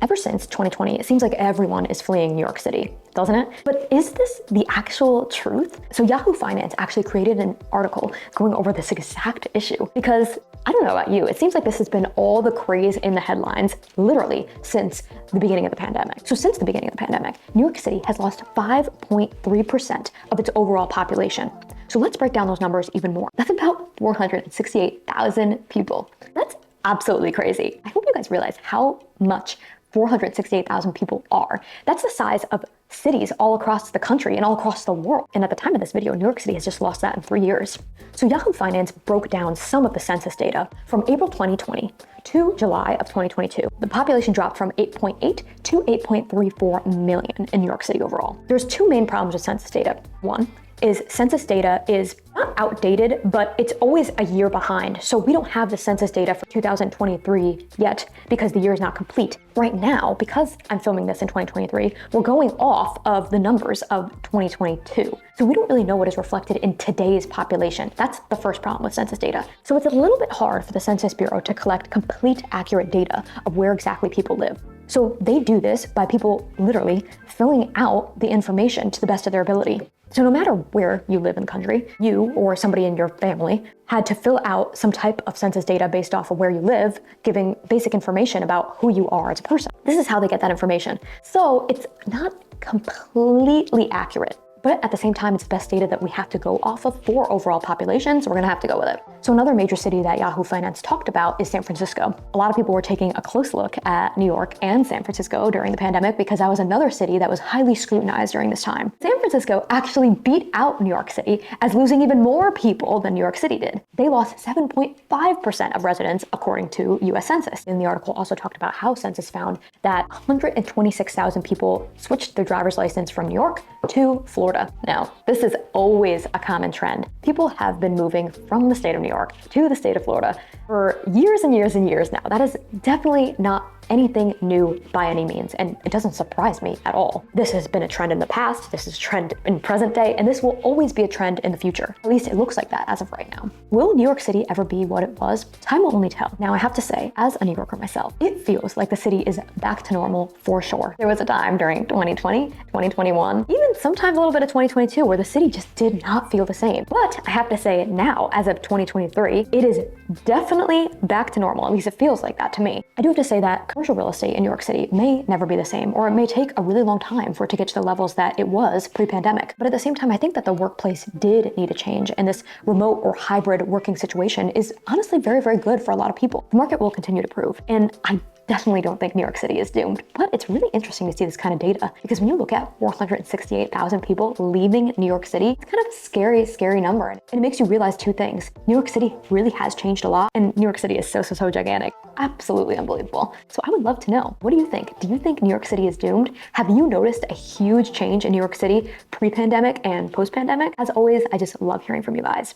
Ever since 2020, it seems like everyone is fleeing New York City, doesn't it? But is this the actual truth? So Yahoo Finance actually created an article going over this exact issue because I don't know about you, it seems like this has been all the craze in the headlines literally since the beginning of the pandemic. So since the beginning of the pandemic, New York City has lost 5.3% of its overall population. So let's break down those numbers even more. That's about 468,000 people. That's absolutely crazy. I hope you guys realize how much 468,000 people are. That's the size of cities all across the country and all across the world. And at the time of this video, New York City has just lost that in 3 years. So Yahoo Finance broke down some of the census data from April 2020 to July of 2022. The population dropped from 8.8 to 8.34 million in New York City overall. There's two main problems with census data. One is census data is not outdated, but it's always a year behind. So we don't have the census data for 2023 yet because the year is not complete. Right now, because I'm filming this in 2023, we're going off of the numbers of 2022. So we don't really know what is reflected in today's population. That's the first problem with census data. So it's a little bit hard for the Census Bureau to collect complete, accurate data of where exactly people live. So they do this by people literally filling out the information to the best of their ability. So no matter where you live in the country, you or somebody in your family had to fill out some type of census data based off of where you live, giving basic information about who you are as a person. This is how they get that information. So it's not completely accurate, but at the same time, it's the best data that we have to go off of for overall population, so we're gonna have to go with it. So another major city that Yahoo Finance talked about is San Francisco. A lot of people were taking a close look at New York and San Francisco during the pandemic because that was another city that was highly scrutinized during this time. San Francisco actually beat out New York City as losing even more people than New York City did. They lost 7.5% of residents according to US Census. And the article also talked about how Census found that 126,000 people switched their driver's license from New York to Florida. Now, this is always a common trend. People have been moving from the state of New York to the state of Florida for years and years and years now. That is definitely not anything new by any means, and it doesn't surprise me at all. This has been a trend in the past, this is a trend in present day, and this will always be a trend in the future. At least it looks like that as of right now. Will New York City ever be what it was? Time will only tell. Now, I have to say, as a New Yorker myself, it feels like the city is back to normal for sure. There was a time during 2020, 2021, even sometimes a little bit of 2022 where the city just did not feel the same. But I have to say now, as of 2023, it is definitely back to normal. At least it feels like that to me. I do have to say that commercial real estate in New York City may never be the same, or it may take a really long time for it to get to the levels that it was pre-pandemic. But at the same time, I think that the workplace did need a change, and this remote or hybrid working situation is honestly very, very good for a lot of people. The market will continue to prove, and I definitely don't think New York City is doomed, but it's really interesting to see this kind of data because when you look at 468,000 people leaving New York City, it's kind of a scary, scary number. And it makes you realize two things. New York City really has changed a lot, and New York City is so gigantic. Absolutely unbelievable. So I would love to know, what do you think? Do you think New York City is doomed? Have you noticed a huge change in New York City pre-pandemic and post-pandemic? As always, I just love hearing from you guys.